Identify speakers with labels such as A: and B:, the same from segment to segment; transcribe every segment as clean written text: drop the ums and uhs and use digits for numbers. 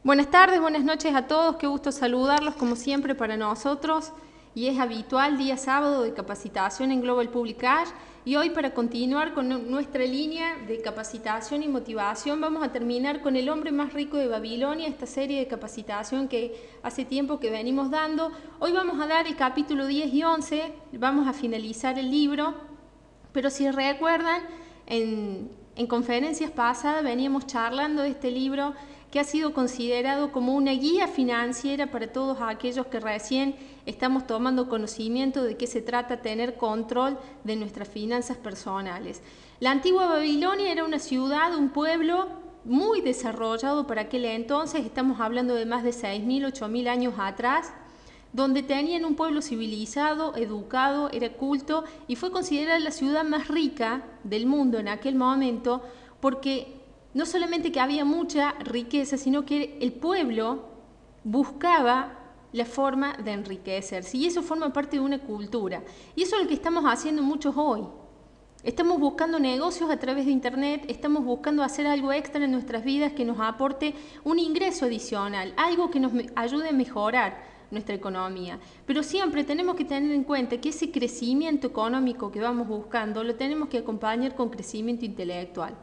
A: Buenas tardes, buenas noches a todos, qué gusto saludarlos como siempre para nosotros y es habitual día sábado de capacitación en Global Publicash y hoy para continuar con nuestra línea de capacitación y motivación vamos a terminar con El hombre más rico de Babilonia, esta serie de capacitación que hace tiempo que venimos dando. Hoy vamos a dar el capítulo 10 y 11, vamos a finalizar el libro, pero si recuerdan en conferencias pasadas veníamos charlando de este libro que ha sido considerado como una guía financiera para todos aquellos que recién estamos tomando conocimiento de qué se trata tener control de nuestras finanzas personales. La antigua Babilonia era una ciudad, un pueblo muy desarrollado para aquel entonces, estamos hablando de más de 6.000, 8.000 años atrás, donde tenían un pueblo civilizado, educado, era culto y fue considerada la ciudad más rica del mundo en aquel momento porque no solamente que había mucha riqueza, sino que el pueblo buscaba la forma de enriquecerse y eso forma parte de una cultura. Y eso es lo que estamos haciendo muchos hoy. Estamos buscando negocios a través de internet, estamos buscando hacer algo extra en nuestras vidas que nos aporte un ingreso adicional, algo que nos ayude a mejorar nuestra economía. Pero siempre tenemos que tener en cuenta que ese crecimiento económico que vamos buscando lo tenemos que acompañar con crecimiento intelectual.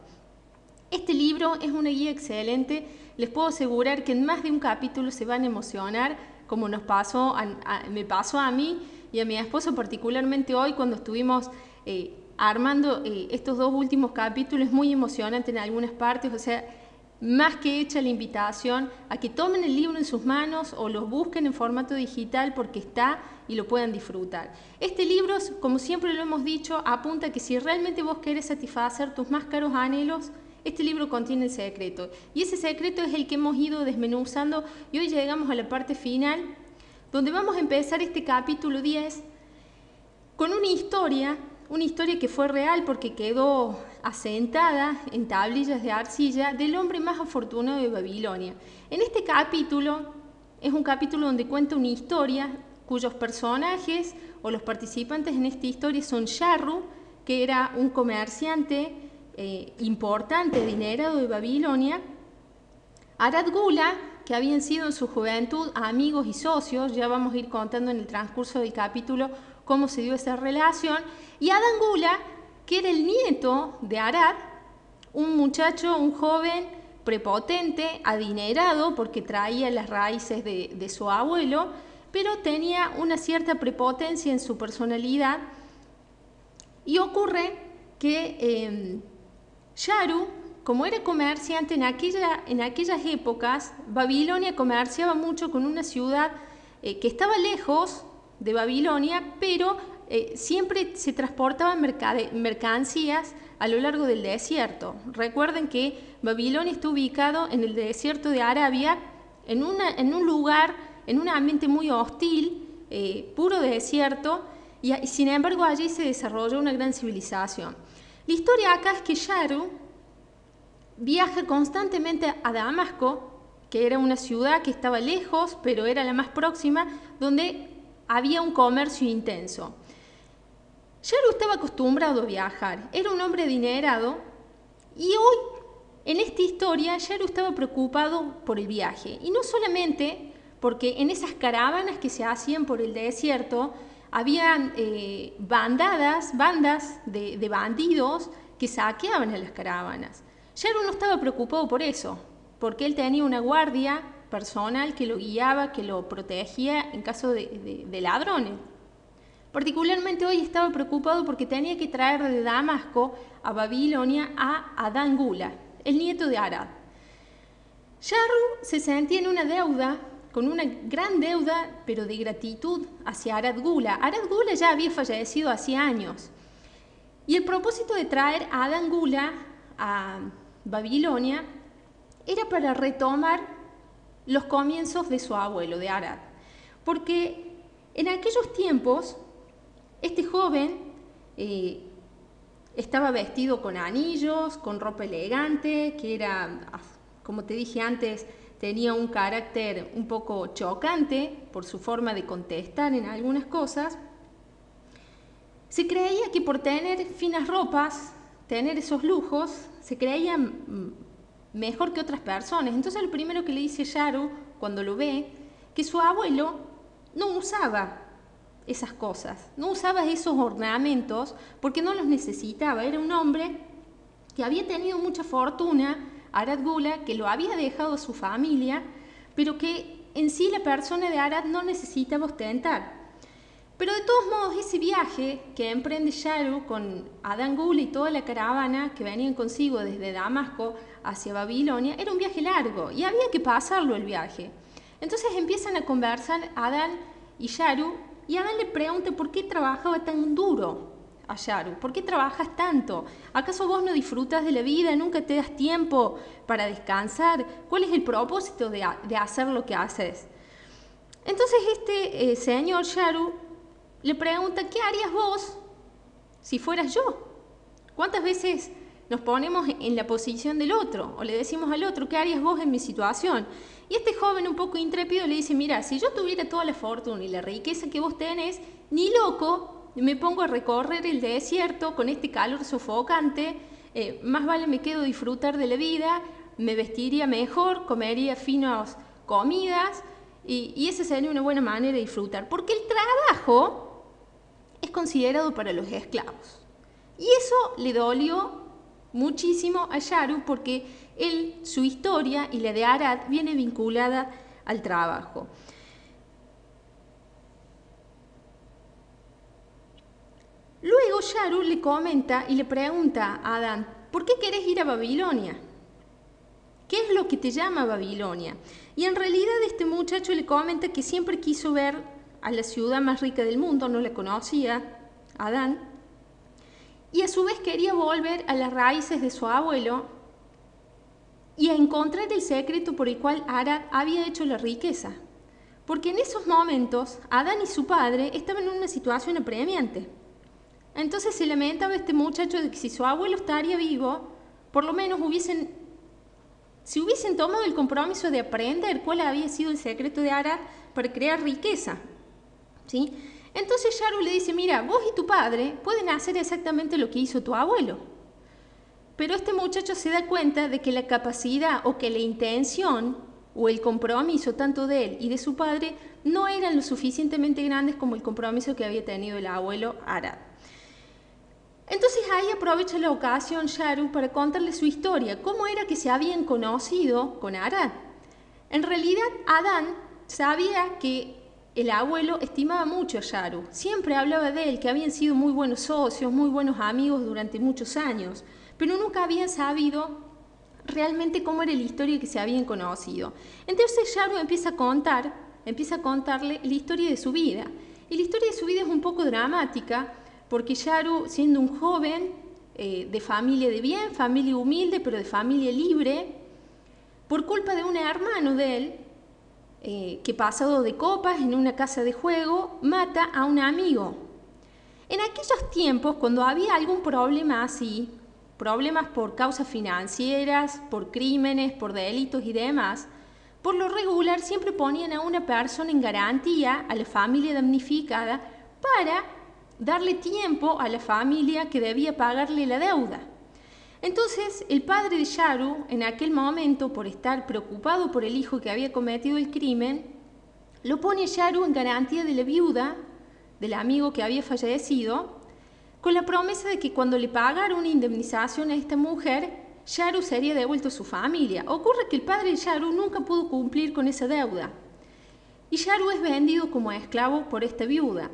A: Este libro es una guía excelente, les puedo asegurar que en más de un capítulo se van a emocionar, como me pasó a mí y a mi esposo particularmente hoy cuando estuvimos armando estos dos últimos capítulos, muy emocionante en algunas partes, o sea, más que hecha la invitación a que tomen el libro en sus manos o lo busquen en formato digital porque está y lo puedan disfrutar. Este libro, como siempre lo hemos dicho, apunta a que si realmente vos querés satisfacer tus más caros anhelos, este libro contiene el secreto y ese secreto es el que hemos ido desmenuzando y hoy llegamos a la parte final donde vamos a empezar este capítulo 10 con una historia que fue real porque quedó asentada en tablillas de arcilla del hombre más afortunado de Babilonia. En este capítulo es un capítulo donde cuenta una historia cuyos personajes o los participantes en esta historia son Sharru, que era un comerciante importante, adinerado de Babilonia, Arad Gula, que habían sido en su juventud amigos y socios, ya vamos a ir contando en el transcurso del capítulo cómo se dio esa relación, y Adán Gula, que era el nieto de Arad, un muchacho, un joven prepotente, adinerado, porque traía las raíces de su abuelo, pero tenía una cierta prepotencia en su personalidad, y ocurre que Sharru, como era comerciante en aquellas épocas, Babilonia comerciaba mucho con una ciudad que estaba lejos de Babilonia, pero siempre se transportaban mercancías a lo largo del desierto. Recuerden que Babilonia está ubicado en el desierto de Arabia, en un lugar, en un ambiente muy hostil, puro desierto, y sin embargo allí se desarrolló una gran civilización. La historia acá es que Sharru viaja constantemente a Damasco, que era una ciudad que estaba lejos, pero era la más próxima, donde había un comercio intenso. Sharru estaba acostumbrado a viajar, era un hombre adinerado, y hoy, en esta historia, Sharru estaba preocupado por el viaje. Y no solamente porque en esas caravanas que se hacían por el desierto, habían bandas de bandidos que saqueaban a las caravanas. Sharru no estaba preocupado por eso, porque él tenía una guardia personal que lo guiaba, que lo protegía en caso de ladrones. Particularmente hoy estaba preocupado porque tenía que traer de Damasco a Babilonia a Adán Gula, el nieto de Arad. Sharru se sentía en una deuda, con una gran deuda, pero de gratitud hacia Arad Gula. Arad Gula ya había fallecido hacía años. Y el propósito de traer a Adán Gula a Babilonia era para retomar los comienzos de su abuelo, de Arad. Porque en aquellos tiempos, este joven estaba vestido con anillos, con ropa elegante, que era, como te dije antes, tenía un carácter un poco chocante por su forma de contestar en algunas cosas. Se creía que por tener finas ropas, tener esos lujos, se creía mejor que otras personas. Entonces lo primero que le dice Yaru cuando lo ve, que su abuelo no usaba esas cosas, no usaba esos ornamentos porque no los necesitaba. Era un hombre que había tenido mucha fortuna, Arad Gula, que lo había dejado a su familia, pero que en sí la persona de Arad no necesitaba ostentar. Pero de todos modos, ese viaje que emprende Yaru con Adán Gula y toda la caravana que venían consigo desde Damasco hacia Babilonia, era un viaje largo y había que pasarlo el viaje. Entonces empiezan a conversar Adán y Yaru, y Adán le pregunta por qué trabajaba tan duro a Yaru. ¿Por qué trabajas tanto? ¿Acaso vos no disfrutas de la vida? ¿Nunca te das tiempo para descansar? ¿Cuál es el propósito de hacer lo que haces? Entonces este señor Yaru le pregunta, ¿qué harías vos si fueras yo? ¿Cuántas veces nos ponemos en la posición del otro? O le decimos al otro, ¿qué harías vos en mi situación? Y este joven un poco intrépido le dice, mira, si yo tuviera toda la fortuna y la riqueza que vos tenés, ni loco me pongo a recorrer el desierto con este calor sofocante, más vale me quedo a disfrutar de la vida, me vestiría mejor, comería finas comidas, y esa sería una buena manera de disfrutar, porque el trabajo es considerado para los esclavos. Y eso le dolió muchísimo a Yaru porque su historia y la de Arad viene vinculada al trabajo. Luego Yaru le comenta y le pregunta a Adán, ¿por qué querés ir a Babilonia? ¿Qué es lo que te llama a Babilonia? Y en realidad este muchacho le comenta que siempre quiso ver a la ciudad más rica del mundo, no la conocía, Adán, y a su vez quería volver a las raíces de su abuelo y a encontrar el secreto por el cual Arad había hecho la riqueza. Porque en esos momentos Adán y su padre estaban en una situación apremiante. Entonces se lamentaba este muchacho de que si su abuelo estaría vivo, por lo menos si hubiesen tomado el compromiso de aprender cuál había sido el secreto de Arad para crear riqueza, ¿sí? Entonces Yaru le dice, mira, vos y tu padre pueden hacer exactamente lo que hizo tu abuelo. Pero este muchacho se da cuenta de que la capacidad o que la intención o el compromiso tanto de él y de su padre no eran lo suficientemente grandes como el compromiso que había tenido el abuelo Arad. Entonces ahí aprovecha la ocasión Yaru para contarle su historia, cómo era que se habían conocido con Arad. En realidad Adán sabía que el abuelo estimaba mucho a Yaru, siempre hablaba de él, que habían sido muy buenos socios, muy buenos amigos durante muchos años, pero nunca habían sabido realmente cómo era la historia que se habían conocido. Entonces Yaru empieza a contarle la historia de su vida. Y la historia de su vida es un poco dramática, porque Yaru, siendo un joven de familia de bien, familia humilde, pero de familia libre, por culpa de un hermano de él, que pasado de copas en una casa de juego, mata a un amigo. En aquellos tiempos, cuando había algún problema así, problemas por causas financieras, por crímenes, por delitos y demás, por lo regular siempre ponían a una persona en garantía, a la familia damnificada, para darle tiempo a la familia que debía pagarle la deuda. Entonces, el padre de Yaru, en aquel momento, por estar preocupado por el hijo que había cometido el crimen, lo pone a Yaru en garantía de la viuda del amigo que había fallecido, con la promesa de que cuando le pagara una indemnización a esta mujer, Yaru sería devuelto a su familia. Ocurre que el padre de Yaru nunca pudo cumplir con esa deuda, y Yaru es vendido como esclavo por esta viuda.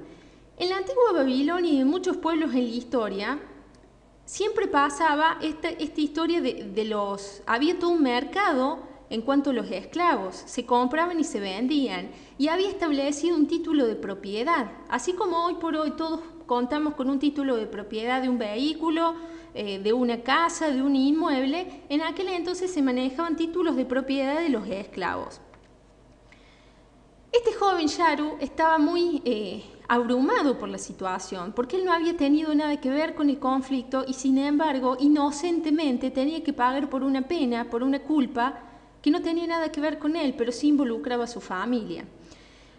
A: En la antigua Babilonia y en muchos pueblos en la historia, siempre pasaba esta historia había todo un mercado en cuanto a los esclavos, se compraban y se vendían, y había establecido un título de propiedad, así como hoy por hoy todos contamos con un título de propiedad de un vehículo, de una casa, de un inmueble. En aquel entonces se manejaban títulos de propiedad de los esclavos. Este joven Yaru estaba muy abrumado por la situación, porque él no había tenido nada que ver con el conflicto y sin embargo, inocentemente tenía que pagar por una pena, por una culpa que no tenía nada que ver con él, pero sí involucraba a su familia.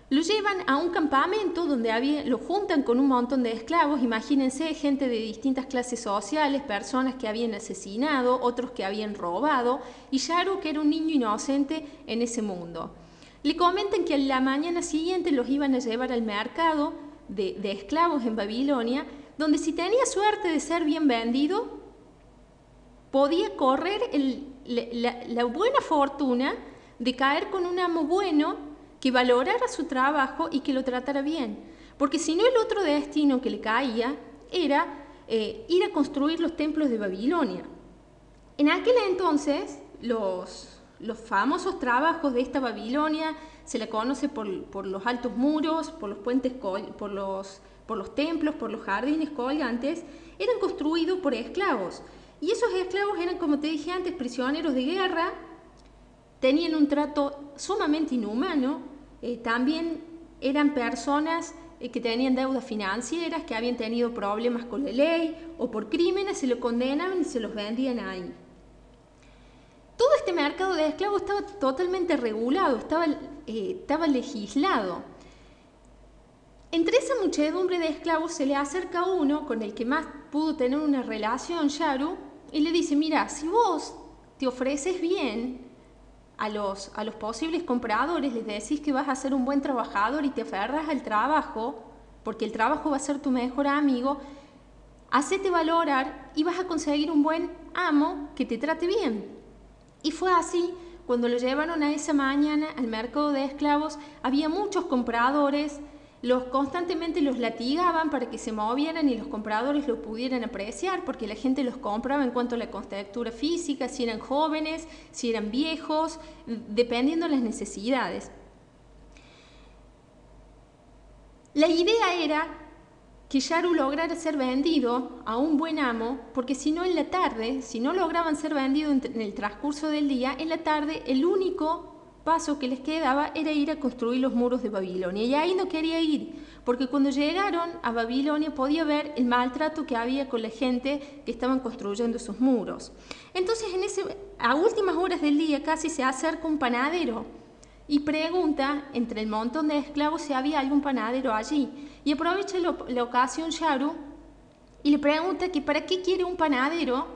A: Lo llevan a un campamento donde lo juntan con un montón de esclavos, imagínense, gente de distintas clases sociales, personas que habían asesinado, otros que habían robado, y Yaru, que era un niño inocente en ese mundo. Le comentan que a la mañana siguiente los iban a llevar al mercado de esclavos en Babilonia, donde si tenía suerte de ser bien vendido, podía correr la buena fortuna de caer con un amo bueno que valorara su trabajo y que lo tratara bien. Porque si no, el otro destino que le caía era ir a construir los templos de Babilonia. En aquel entonces, los famosos trabajos de esta Babilonia se la conoce por los altos muros, por los puentes, por los templos, por los jardines colgantes, eran construidos por esclavos. Y esos esclavos eran, como te dije antes, prisioneros de guerra, tenían un trato sumamente inhumano, también eran personas que tenían deudas financieras, que habían tenido problemas con la ley o por crímenes, se los condenaban y se los vendían ahí. Todo este mercado de esclavos estaba totalmente regulado, estaba legislado. Entre esa muchedumbre de esclavos se le acerca uno con el que más pudo tener una relación, Yaru, y le dice, mira, si vos te ofreces bien a los posibles compradores, les decís que vas a ser un buen trabajador y te aferras al trabajo, porque el trabajo va a ser tu mejor amigo, hacete valorar y vas a conseguir un buen amo que te trate bien. Y fue así, cuando lo llevaron a esa mañana al mercado de esclavos, había muchos compradores, constantemente los latigaban para que se movieran y los compradores lo pudieran apreciar, porque la gente los compraba en cuanto a la contextura física, si eran jóvenes, si eran viejos, dependiendo de las necesidades. La idea era que Yaru lograra ser vendido a un buen amo, porque si no en la tarde, si no lograban ser vendidos en el transcurso del día, en la tarde el único paso que les quedaba era ir a construir los muros de Babilonia. Y ahí no quería ir, porque cuando llegaron a Babilonia podía ver el maltrato que había con la gente que estaban construyendo esos muros. Entonces, a últimas horas del día casi se acerca un panadero y pregunta entre el montón de esclavos si había algún panadero allí. Y aprovecha la ocasión Yaru y le pregunta que para qué quiere un panadero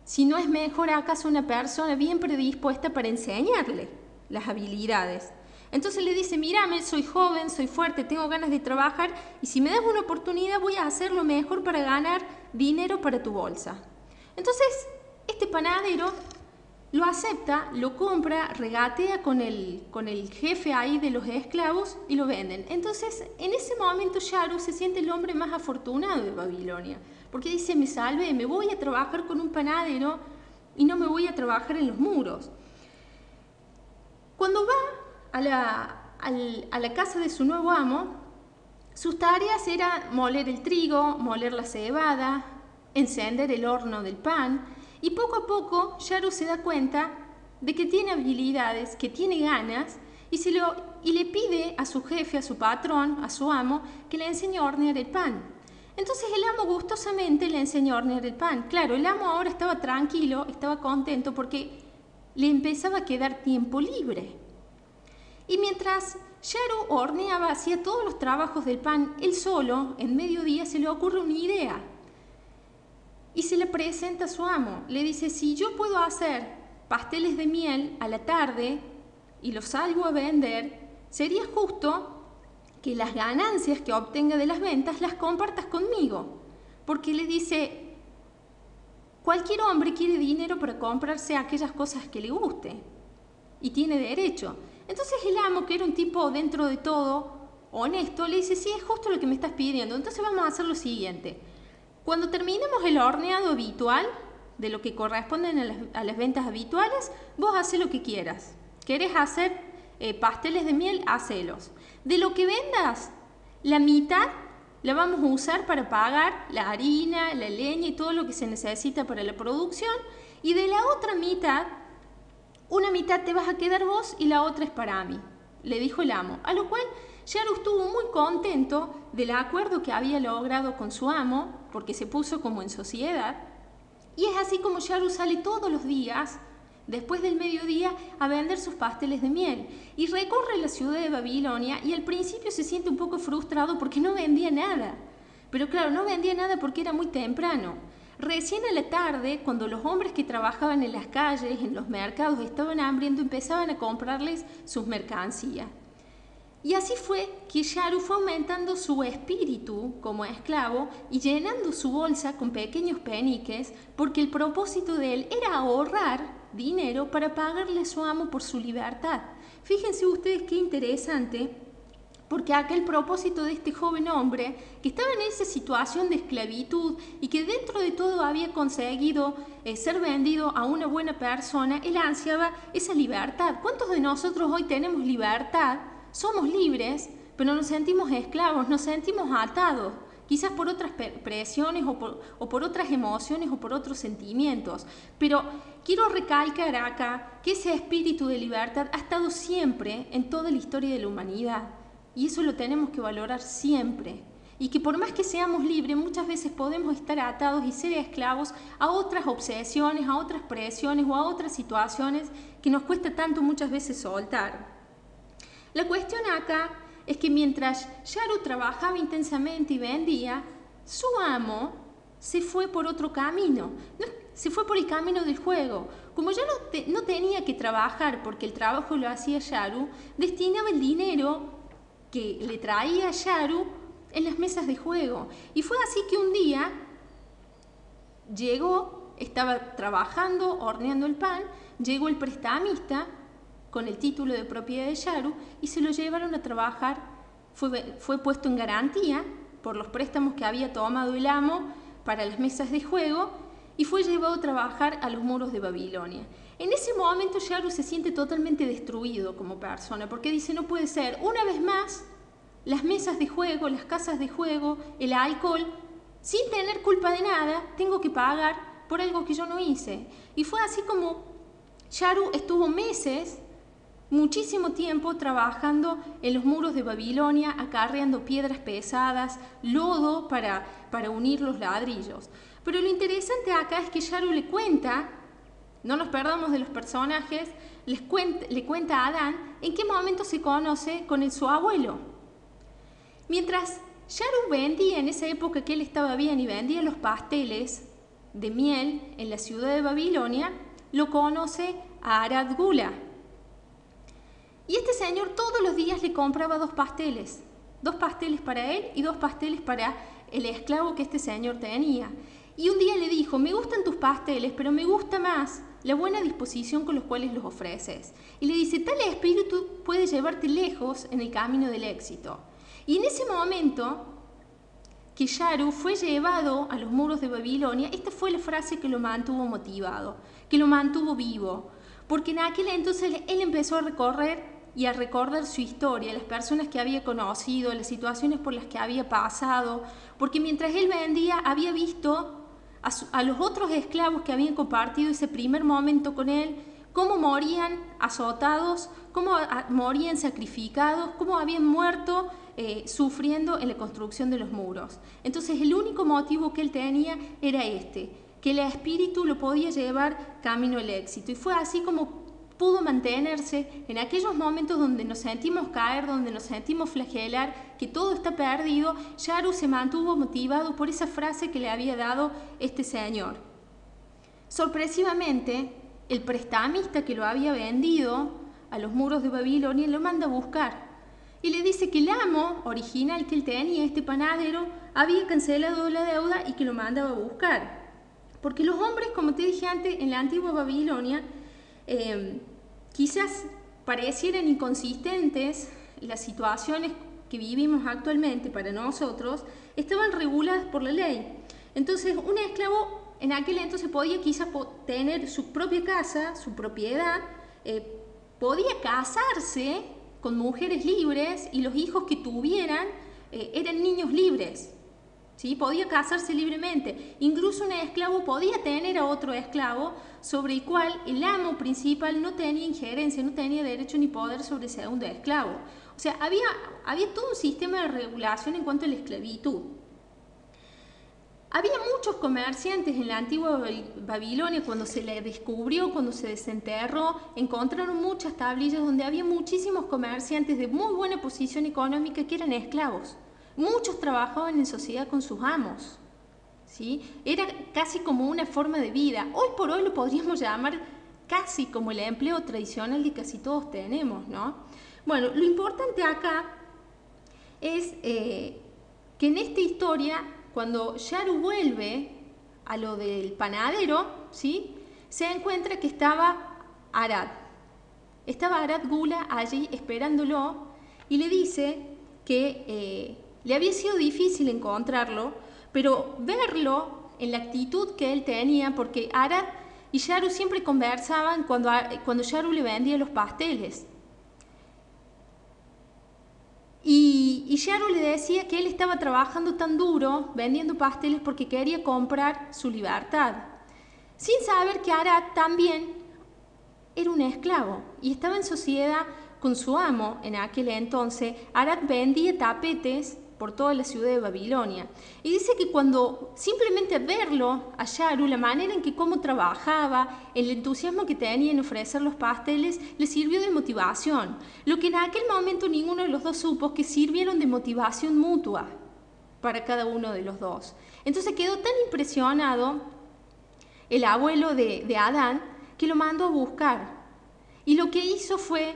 A: si no es mejor acaso una persona bien predispuesta para enseñarle las habilidades. Entonces le dice, mírame, soy joven, soy fuerte, tengo ganas de trabajar y si me das una oportunidad voy a hacer lo mejor para ganar dinero para tu bolsa. Entonces este panadero lo acepta, lo compra, regatea con el jefe ahí de los esclavos y lo venden. Entonces en ese momento Yaru se siente el hombre más afortunado de Babilonia, porque dice, me salvé, me voy a trabajar con un panadero y no me voy a trabajar en los muros. Cuando va a la casa de su nuevo amo, sus tareas eran moler el trigo, moler la cebada, encender el horno del pan, y poco a poco Yaru se da cuenta de que tiene habilidades, que tiene ganas, y le pide a su jefe, a su patrón, a su amo, que le enseñe a hornear el pan. Entonces el amo gustosamente le enseñó a hornear el pan. Claro, el amo ahora estaba tranquilo, estaba contento porque le empezaba a quedar tiempo libre. Y mientras Yaru horneaba, hacía todos los trabajos del pan, él solo, en mediodía, se le ocurre una idea. Y se le presenta a su amo. Le dice, si yo puedo hacer pasteles de miel a la tarde y los salgo a vender, sería justo que las ganancias que obtenga de las ventas las compartas conmigo. Porque le dice, cualquier hombre quiere dinero para comprarse aquellas cosas que le guste y tiene derecho. Entonces el amo, que era un tipo dentro de todo honesto, le dice, sí, es justo lo que me estás pidiendo, entonces vamos a hacer lo siguiente. Cuando terminemos el horneado habitual, de lo que corresponden a las ventas habituales, vos haces lo que quieras. ¿Querés hacer pasteles de miel? Hacelos. De lo que vendas, la mitad la vamos a usar para pagar la harina, la leña y todo lo que se necesita para la producción, y de la otra mitad, una mitad te vas a quedar vos y la otra es para mí, le dijo el amo. A lo cual Yaru estuvo muy contento del acuerdo que había logrado con su amo, porque se puso como en sociedad, y es así como Yaru sale todos los días después del mediodía, a vender sus pasteles de miel. Y recorre la ciudad de Babilonia y al principio se siente un poco frustrado porque no vendía nada. Pero claro, no vendía nada porque era muy temprano. Recién a la tarde, cuando los hombres que trabajaban en las calles, en los mercados, estaban hambrientos, empezaban a comprarles sus mercancías. Y así fue que Yaru fue aumentando su espíritu como esclavo y llenando su bolsa con pequeños peniques, porque el propósito de él era ahorrar dinero para pagarle a su amo por su libertad. Fíjense ustedes qué interesante, porque acá el propósito de este joven hombre, que estaba en esa situación de esclavitud y que dentro de todo había conseguido ser vendido a una buena persona, él ansiaba esa libertad. ¿Cuántos de nosotros hoy tenemos libertad? Somos libres, pero nos sentimos esclavos, nos sentimos atados, quizás por otras presiones o por otras emociones o por otros sentimientos. Pero quiero recalcar acá que ese espíritu de libertad ha estado siempre en toda la historia de la humanidad. Y eso lo tenemos que valorar siempre. Y que por más que seamos libres, muchas veces podemos estar atados y ser esclavos a otras obsesiones, a otras presiones o a otras situaciones que nos cuesta tanto muchas veces soltar. La cuestión acá es que mientras Yaru trabajaba intensamente y vendía, su amo se fue por otro camino, se fue por el camino del juego. Como ya no tenía que trabajar porque el trabajo lo hacía Yaru, destinaba el dinero que le traía Yaru en las mesas de juego. Y fue así que un día estaba trabajando, horneando el pan, llegó el prestamista con el título de propiedad de Yaru y se lo llevaron a trabajar. Fue puesto en garantía por los préstamos que había tomado el amo para las mesas de juego y fue llevado a trabajar a los muros de Babilonia. En ese momento Yaru se siente totalmente destruido como persona porque dice: no puede ser, una vez más, las mesas de juego, las casas de juego, el alcohol, sin tener culpa de nada, tengo que pagar por algo que yo no hice. Y fue así como Yaru estuvo meses, muchísimo tiempo trabajando en los muros de Babilonia, acarreando piedras pesadas, lodo para unir los ladrillos. Pero lo interesante acá es que Yaru le cuenta, no nos perdamos de los personajes, le cuenta a Adán en qué momento se conoce con su abuelo. Mientras Yaru vendía en esa época que él estaba bien y vendía los pasteles de miel en la ciudad de Babilonia, lo conoce a Arad Gula. Y este señor todos los días le compraba dos pasteles para él y dos pasteles para el esclavo que este señor tenía. Y un día le dijo: me gustan tus pasteles, pero me gusta más la buena disposición con los cuales los ofreces. Y le dice: tal espíritu puede llevarte lejos en el camino del éxito. Y en ese momento que Yaru fue llevado a los muros de Babilonia, esta fue la frase que lo mantuvo motivado, que lo mantuvo vivo. Porque en aquel entonces él empezó a recorrer y a recordar su historia, las personas que había conocido, las situaciones por las que había pasado, porque mientras él vendía había visto a los otros esclavos que habían compartido ese primer momento con él, cómo morían azotados, cómo morían sacrificados, cómo habían muerto sufriendo en la construcción de los muros. Entonces el único motivo que él tenía era que el espíritu lo podía llevar camino al éxito. Y fue así como pudo mantenerse en aquellos momentos donde nos sentimos caer, donde nos sentimos flagelar, que todo está perdido. Yaru se mantuvo motivado por esa frase que le había dado este señor. Sorpresivamente, el prestamista que lo había vendido a los muros de Babilonia lo manda a buscar y le dice que el amo original que él tenía, este panadero, había cancelado la deuda y que lo mandaba a buscar. Porque los hombres, como te dije antes, en la antigua Babilonia, quizás parecieran inconsistentes las situaciones que vivimos actualmente para nosotros, estaban reguladas por la ley. Entonces, un esclavo en aquel entonces podía quizás tener su propia casa, su propiedad, podía casarse con mujeres libres y los hijos que tuvieran eran niños libres. ¿Sí? Podía casarse libremente. Incluso un esclavo podía tener a otro esclavo sobre el cual el amo principal no tenía injerencia, no tenía derecho ni poder sobre el segundo esclavo. O sea, había todo un sistema de regulación en cuanto a la esclavitud. Había muchos comerciantes en la antigua Babilonia cuando se le descubrió, cuando se desenterró, encontraron muchas tablillas donde había muchísimos comerciantes de muy buena posición económica que eran esclavos. Muchos trabajaban en sociedad con sus amos, ¿sí? Era casi como una forma de vida. Hoy por hoy lo podríamos llamar casi como el empleo tradicional que casi todos tenemos, ¿no? Bueno, lo importante acá es que en esta historia, cuando Yaru vuelve a lo del panadero, ¿sí?, se encuentra que estaba Arad. Estaba Arad Gula allí esperándolo y le dice que le había sido difícil encontrarlo, pero verlo en la actitud que él tenía, porque Arad y Yaru siempre conversaban cuando Yaru le vendía los pasteles. Y Yaru le decía que él estaba trabajando tan duro vendiendo pasteles porque quería comprar su libertad, sin saber que Arad también era un esclavo y estaba en sociedad con su amo en aquel entonces. Arad vendía tapetes por toda la ciudad de Babilonia. Y dice que cuando simplemente verlo a Yaru, la manera en que cómo trabajaba, el entusiasmo que tenía en ofrecer los pasteles, le sirvió de motivación. Lo que en aquel momento ninguno de los dos supo, que sirvieron de motivación mutua para cada uno de los dos. Entonces quedó tan impresionado el abuelo de Adán que lo mandó a buscar. Y lo que hizo fue,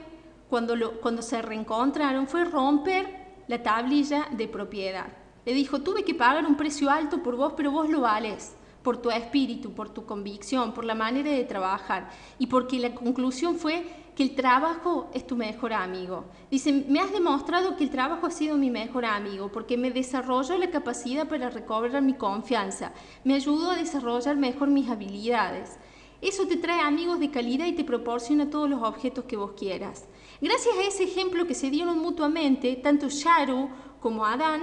A: cuando se reencontraron, fue romper la tablilla de propiedad. Le dijo: tuve que pagar un precio alto por vos, pero vos lo vales, por tu espíritu, por tu convicción, por la manera de trabajar, y porque la conclusión fue que el trabajo es tu mejor amigo. Dice: me has demostrado que el trabajo ha sido mi mejor amigo, porque me desarrolló la capacidad para recobrar mi confianza, me ayudó a desarrollar mejor mis habilidades. Eso te trae amigos de calidad y te proporciona todos los objetos que vos quieras. Gracias a ese ejemplo que se dieron mutuamente, tanto Yaru como Arad,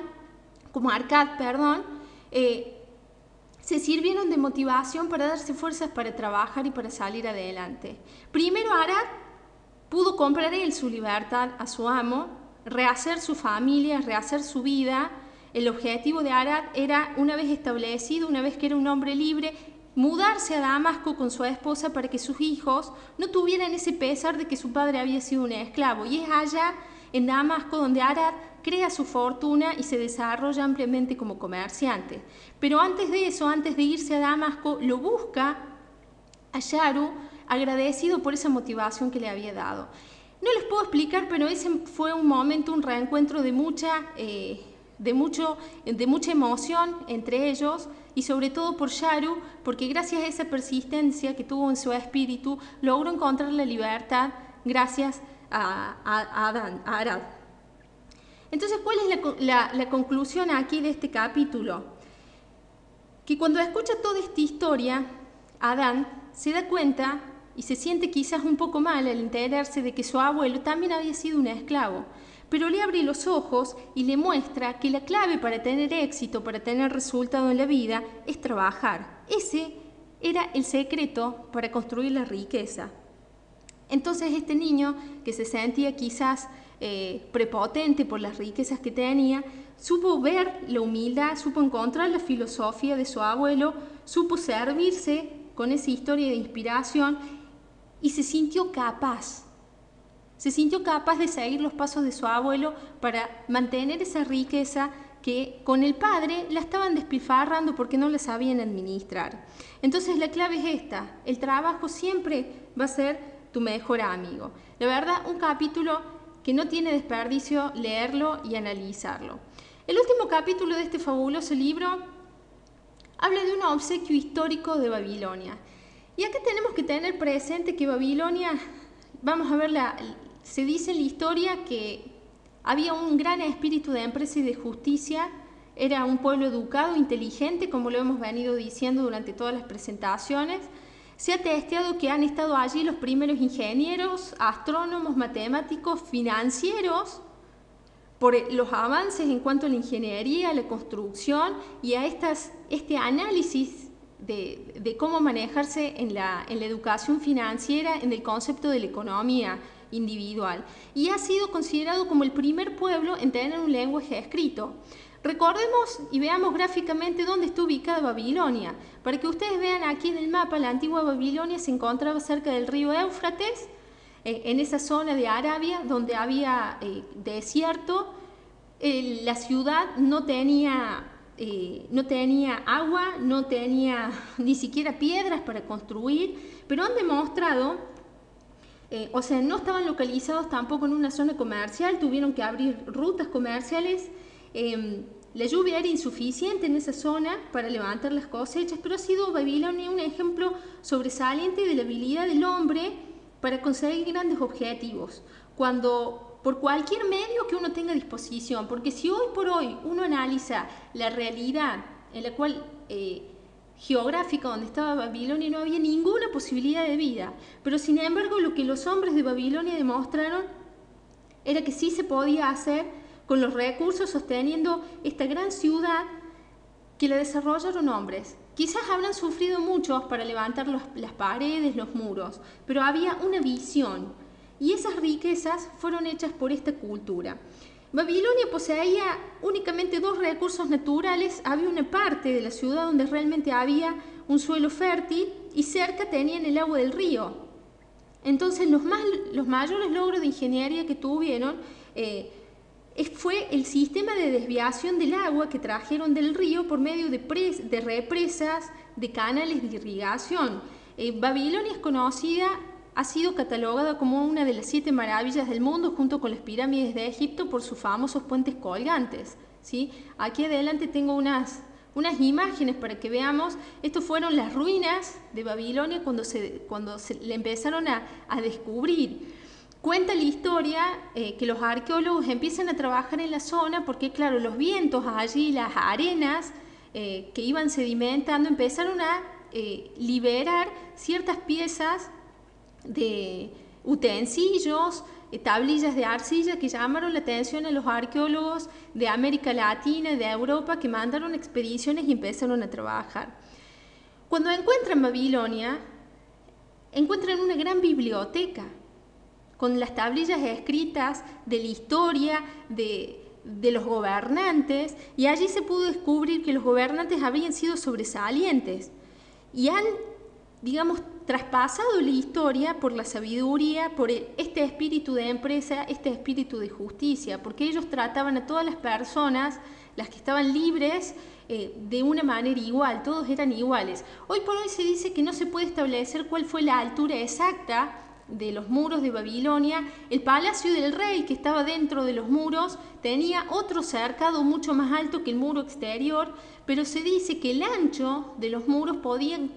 A: se sirvieron de motivación para darse fuerzas para trabajar y para salir adelante. Primero Arad pudo comprar él su libertad a su amo, rehacer su familia, rehacer su vida. El objetivo de Arad era, una vez establecido, una vez que era un hombre libre, mudarse a Damasco con su esposa para que sus hijos no tuvieran ese pesar de que su padre había sido un esclavo. Y es allá, en Damasco, donde Arad crea su fortuna y se desarrolla ampliamente como comerciante. Pero antes de eso, antes de irse a Damasco, lo busca a Yaru, agradecido por esa motivación que le había dado. No les puedo explicar, pero ese fue un momento, un reencuentro de mucha emoción entre ellos, y sobre todo por Yaru, porque gracias a esa persistencia que tuvo en su espíritu, logró encontrar la libertad gracias a Arad. Entonces, ¿cuál es la conclusión aquí de este capítulo? Que cuando escucha toda esta historia, Adán se da cuenta y se siente quizás un poco mal al enterarse de que su abuelo también había sido un esclavo, pero le abre los ojos y le muestra que la clave para tener éxito, para tener resultado en la vida, es trabajar. Ese era el secreto para construir la riqueza. Entonces este niño, que se sentía quizás prepotente por las riquezas que tenía, supo ver la humildad, supo encontrar la filosofía de su abuelo, supo servirse con esa historia de inspiración y se sintió capaz. Se sintió capaz de seguir los pasos de su abuelo para mantener esa riqueza que con el padre la estaban despilfarrando porque no la sabían administrar. Entonces la clave es esta: el trabajo siempre va a ser tu mejor amigo. La verdad, un capítulo que no tiene desperdicio leerlo y analizarlo. El último capítulo de este fabuloso libro habla de un obsequio histórico de Babilonia. Y acá tenemos que tener presente que Babilonia, vamos a ver, se dice en la historia que había un gran espíritu de empresa y de justicia. Era un pueblo educado, inteligente, como lo hemos venido diciendo durante todas las presentaciones. Se ha testeado que han estado allí los primeros ingenieros, astrónomos, matemáticos, financieros, por los avances en cuanto a la ingeniería, la construcción y a este análisis de cómo manejarse en la educación financiera, en el concepto de la economía individual. Y ha sido considerado como el primer pueblo en tener un lenguaje escrito. Recordemos y veamos gráficamente dónde está ubicada Babilonia. Para que ustedes vean aquí en el mapa, la antigua Babilonia se encontraba cerca del río Éufrates, en esa zona de Arabia donde había desierto. La ciudad no tenía agua, no tenía ni siquiera piedras para construir, pero han demostrado, o sea, no estaban localizados tampoco en una zona comercial, tuvieron que abrir rutas comerciales. La lluvia era insuficiente en esa zona para levantar las cosechas, pero ha sido Babilonia un ejemplo sobresaliente de la habilidad del hombre para conseguir grandes objetivos, por cualquier medio que uno tenga a disposición, porque si hoy por hoy uno analiza la realidad en la cual geográfica donde estaba Babilonia, no había ninguna posibilidad de vida, pero sin embargo lo que los hombres de Babilonia demostraron era que sí se podía hacer con los recursos, sosteniendo esta gran ciudad que la desarrollaron hombres. Quizás habrán sufrido muchos para levantar las paredes, los muros, pero había una visión y esas riquezas fueron hechas por esta cultura. Babilonia poseía únicamente 2 recursos naturales. Había una parte de la ciudad donde realmente había un suelo fértil y cerca tenían el agua del río. Entonces los mayores logros de ingeniería que tuvieron fue el sistema de desviación del agua que trajeron del río por medio de represas, de canales de irrigación. Babilonia es conocida, ha sido catalogada como una de las 7 maravillas del mundo junto con las pirámides de Egipto por sus famosos puentes colgantes, ¿sí? Aquí adelante tengo unas imágenes para que veamos. Estas fueron las ruinas de Babilonia cuando se le empezaron a descubrir. Cuenta la historia que los arqueólogos empiezan a trabajar en la zona porque, claro, los vientos allí, las arenas que iban sedimentando, empezaron a liberar ciertas piezas de utensilios, tablillas de arcilla que llamaron la atención a los arqueólogos de América Latina y de Europa, que mandaron expediciones y empezaron a trabajar. Cuando encuentran Babilonia, encuentran una gran biblioteca con las tablillas escritas de la historia de los gobernantes, y allí se pudo descubrir que los gobernantes habían sido sobresalientes y han, digamos, traspasado la historia por la sabiduría, por este espíritu de empresa, este espíritu de justicia, porque ellos trataban a todas las personas, las que estaban libres, de una manera igual, todos eran iguales. Hoy por hoy se dice que no se puede establecer cuál fue la altura exacta de los muros de Babilonia. El palacio del rey, que estaba dentro de los muros, tenía otro cercado mucho más alto que el muro exterior, pero se dice que el ancho de los muros podían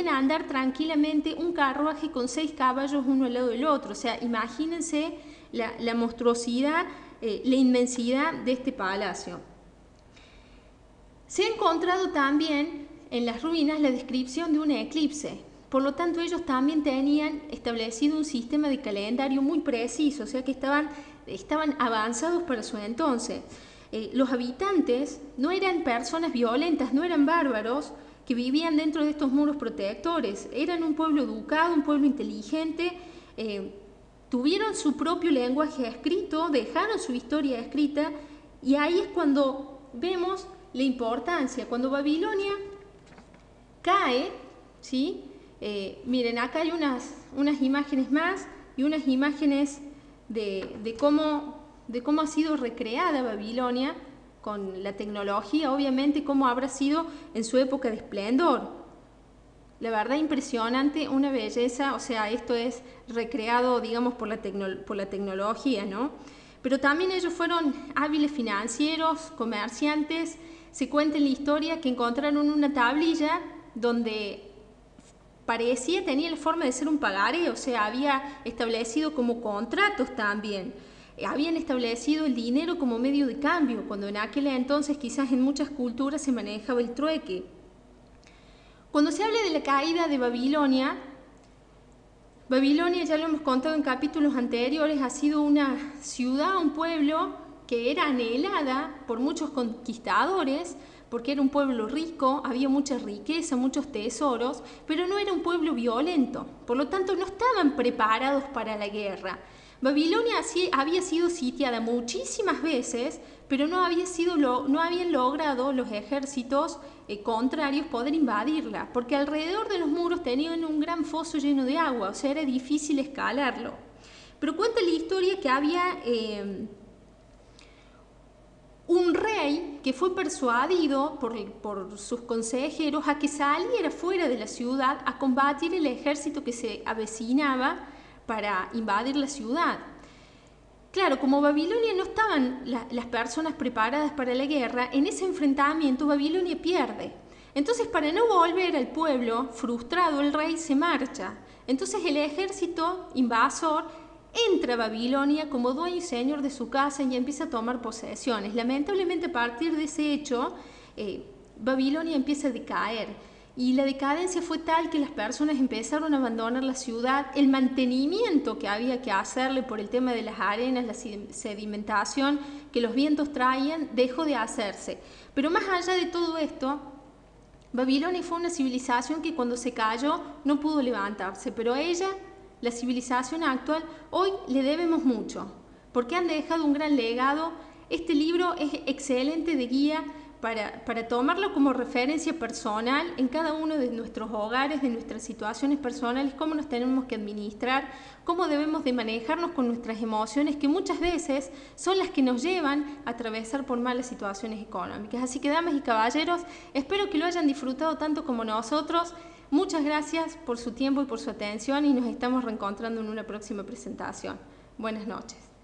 A: andar tranquilamente un carruaje con 6 caballos uno al lado del otro. O sea, imagínense la monstruosidad, la inmensidad de este palacio. Se ha encontrado también en las ruinas la descripción de un eclipse. Por lo tanto, ellos también tenían establecido un sistema de calendario muy preciso, o sea que estaban avanzados para su entonces. Los habitantes no eran personas violentas, no eran bárbaros que vivían dentro de estos muros protectores. Eran un pueblo educado, un pueblo inteligente, tuvieron su propio lenguaje escrito, dejaron su historia escrita, y ahí es cuando vemos la importancia. Cuando Babilonia cae, ¿sí? Miren, acá hay unas imágenes más y unas imágenes de cómo ha sido recreada Babilonia con la tecnología, obviamente, cómo habrá sido en su época de esplendor. La verdad, impresionante, una belleza. O sea, esto es recreado, digamos, por la tecnología, ¿no? Pero también ellos fueron hábiles financieros, comerciantes. Se cuenta en la historia que encontraron una tablilla donde tenía la forma de ser un pagaré, o sea, había establecido como contratos también. Habían establecido el dinero como medio de cambio, cuando en aquel entonces quizás en muchas culturas se manejaba el trueque. Cuando se habla de la caída de Babilonia, ya lo hemos contado en capítulos anteriores, ha sido una ciudad, un pueblo que era anhelada por muchos conquistadores, porque era un pueblo rico, había mucha riqueza, muchos tesoros, pero no era un pueblo violento. Por lo tanto, no estaban preparados para la guerra. Babilonia había sido sitiada muchísimas veces, pero no habían logrado los ejércitos contrarios poder invadirla, porque alrededor de los muros tenían un gran foso lleno de agua, o sea, era difícil escalarlo. Pero cuenta la historia que había un rey que fue persuadido por sus consejeros a que saliera fuera de la ciudad a combatir el ejército que se avecinaba para invadir la ciudad. Claro, como Babilonia no estaban las personas preparadas para la guerra, en ese enfrentamiento Babilonia pierde. Entonces, para no volver al pueblo, frustrado, el rey se marcha. Entonces el ejército invasor entra a Babilonia como dueño y señor de su casa y empieza a tomar posesiones. Lamentablemente, a partir de ese hecho, Babilonia empieza a decaer. Y la decadencia fue tal que las personas empezaron a abandonar la ciudad. El mantenimiento que había que hacerle por el tema de las arenas, la sedimentación que los vientos traían, dejó de hacerse. Pero más allá de todo esto, Babilonia fue una civilización que cuando se cayó no pudo levantarse. Pero a ella, la civilización actual, hoy le debemos mucho, porque han dejado un gran legado. Este libro es excelente de guía para tomarlo como referencia personal en cada uno de nuestros hogares, de nuestras situaciones personales, cómo nos tenemos que administrar, cómo debemos de manejarnos con nuestras emociones, que muchas veces son las que nos llevan a atravesar por malas situaciones económicas. Así que, damas y caballeros, espero que lo hayan disfrutado tanto como nosotros. Muchas gracias por su tiempo y por su atención y nos estamos reencontrando en una próxima presentación. Buenas noches.